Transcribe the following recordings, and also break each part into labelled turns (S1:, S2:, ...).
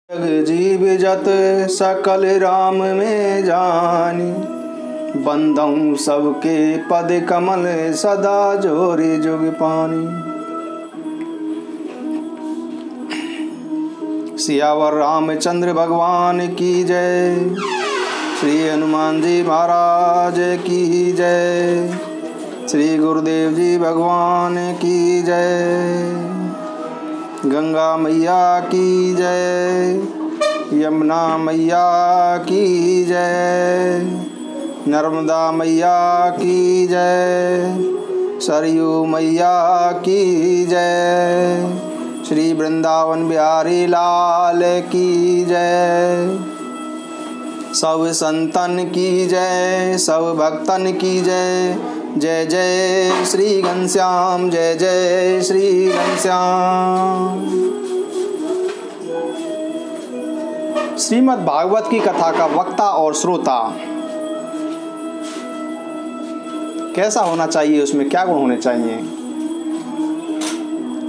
S1: जग जीव जत सकल राम में जानी, बंदऊँ सबके पद कमल सदा जोरि जुग पानी। सियावर रामचंद्र भगवान की जय, श्री हनुमान जी महाराज की जय, श्री गुरुदेव जी भगवान की जय। गंगा मैया की जय, यमुना मैया की जय, नर्मदा मैया की जय, सरयू मैया की जय, श्री वृंदावन बिहारी लाल की जय। सब संतन की जय, सब भक्तन की जय। जय जय श्री घनश्याम, जय जय श्री घनश्याम। श्रीमद् भागवत की कथा का वक्ता और श्रोता कैसा होना चाहिए, उसमें क्या गुण होने चाहिए,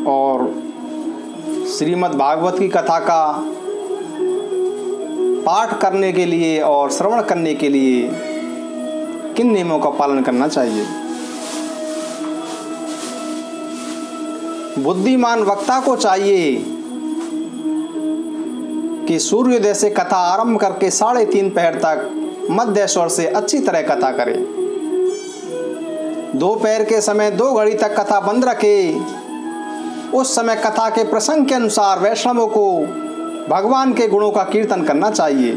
S1: और श्रीमद् भागवत की कथा का पाठ करने के लिए और श्रवण करने के लिए किन नियमों का पालन करना चाहिए। बुद्धिमान वक्ता को चाहिए कि सूर्योदय से कथा आरंभ करके 3:30 पहर तक मध्य स्वर से अच्छी तरह कथा करे। दोपहर के समय 2 घड़ी तक कथा बंद रखे। उस समय कथा के प्रसंग के अनुसार वैष्णवों को भगवान के गुणों का कीर्तन करना चाहिए।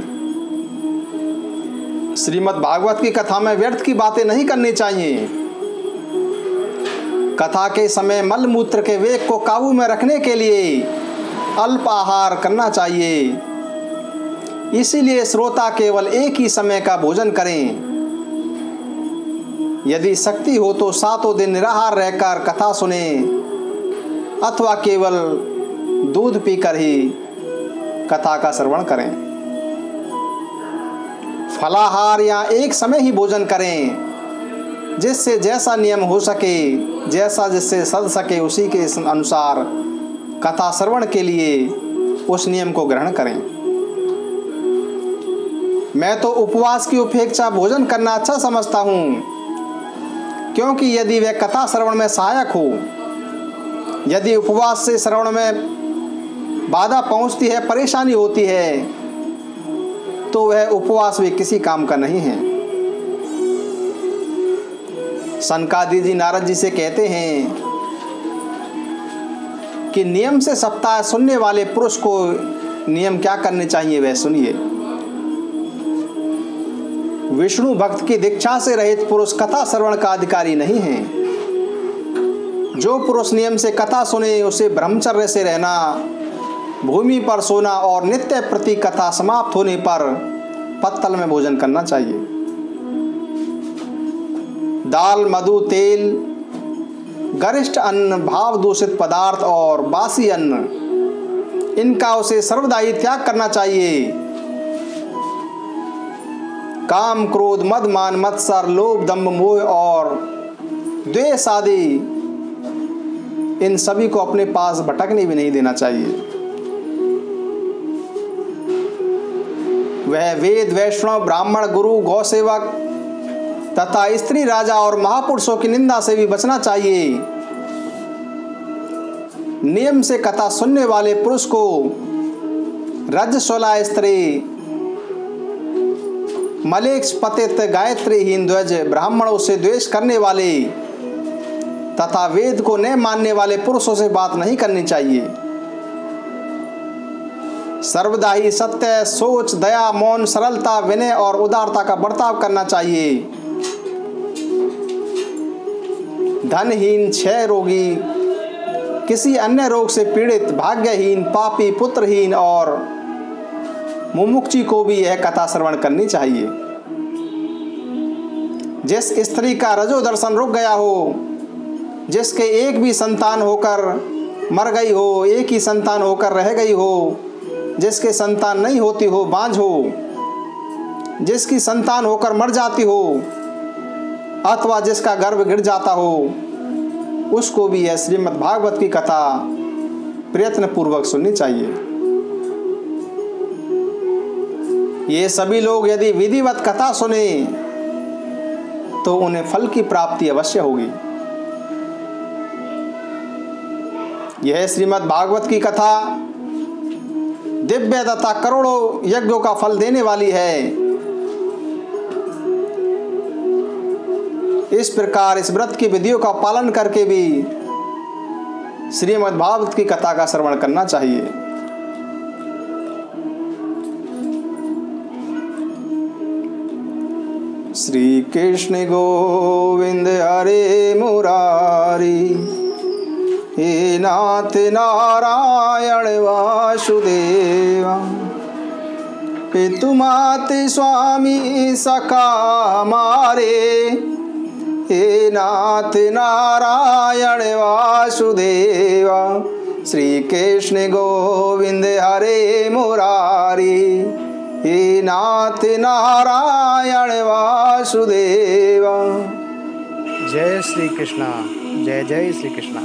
S1: श्रीमद् भागवत की कथा में व्यर्थ की बातें नहीं करनी चाहिए। कथा के समय मल मूत्र के वेग को काबू में रखने के लिए अल्प आहार करना चाहिए। इसीलिए श्रोता केवल एक ही समय का भोजन करें। यदि शक्ति हो तो 7 दिन निराहार रहकर कथा सुने, अथवा केवल दूध पीकर ही कथा का श्रवण करें। फलाहार या एक समय ही भोजन करें, जिससे जैसा नियम हो सके, जैसा जिससे सद सके, उसी के अनुसार कथा श्रवण के लिए उस नियम को ग्रहण करें। मैं तो उपवास की उपेक्षा भोजन करना अच्छा समझता हूँ, क्योंकि यदि वह कथा श्रवण में सहायक हो। यदि उपवास से श्रवण में बाधा पहुँचती है, परेशानी होती है, तो वह उपवास भी किसी काम का नहीं है। सनकादिक जी नारद जी से कहते हैं कि नियम से सप्ताह सुनने वाले पुरुष को नियम क्या करने चाहिए वह सुनिए। विष्णु भक्त की दीक्षा से रहित पुरुष कथा श्रवण का अधिकारी नहीं है। जो पुरुष नियम से कथा सुने, उसे ब्रह्मचर्य से रहना, भूमि पर सोना और नित्य प्रति कथा समाप्त होने पर पत्तल में भोजन करना चाहिए। दाल, मधु, तेल, गरिष्ठ अन्न, भाव दूषित पदार्थ और बासी अन्न, इनका उसे सर्वदा ही त्याग करना चाहिए। काम, क्रोध, मद, मान, मत्सर, लोभ, दंभ, मोह और द्वेष आदि, इन सभी को अपने पास भटकने भी नहीं देना चाहिए। वह वेद, वैष्णव, ब्राह्मण, गुरु, गौसेवक तथा स्त्री, राजा और महापुरुषों की निंदा से भी बचना चाहिए। नियम से कथा सुनने वाले पुरुष को रजस्वला स्त्री, मलेक्ष पतित, गायत्रीहीन, ध्वज, ब्राह्मणों से द्वेष करने वाले तथा वेद को न मानने वाले पुरुषों से बात नहीं करनी चाहिए। सर्वदा ही सत्य, सोच, दया, मौन, सरलता, विनय और उदारता का बर्ताव करना चाहिए। धनहीन, क्षय रोगी, किसी अन्य रोग से पीड़ित, भाग्यहीन, पापी, पुत्रहीन और मुमुक्षु को भी यह कथा श्रवण करनी चाहिए। जिस स्त्री का रजो दर्शन रुक गया हो, जिसके एक भी संतान होकर मर गई हो, एक ही संतान होकर रह गई हो, जिसके संतान नहीं होती हो, बांझ हो, जिसकी संतान होकर मर जाती हो, अथवा जिसका गर्भ गिर जाता हो, उसको भी यह श्रीमद् भागवत की कथा प्रयत्न पूर्वक सुननी चाहिए। ये सभी लोग यदि विधिवत कथा सुने तो उन्हें फल की प्राप्ति अवश्य होगी। यह श्रीमद् भागवत की कथा दिव्य तथा करोड़ों यज्ञों का फल देने वाली है। इस प्रकार इस व्रत की विधियों का पालन करके भी श्रीमद् भागवत की कथा का श्रवण करना चाहिए। श्री कृष्ण गोविंद हरे मुरारी, हे नाथ नारायण वासुदेवा, पितु माते स्वामी सखा हमारे, हे नाथ नारायण वासुदेवा। श्री कृष्ण गोविंद हरे मुरारी, हे नाथ नारायण वासुदेवा।
S2: जय श्री कृष्णा, जय जय श्री कृष्णा।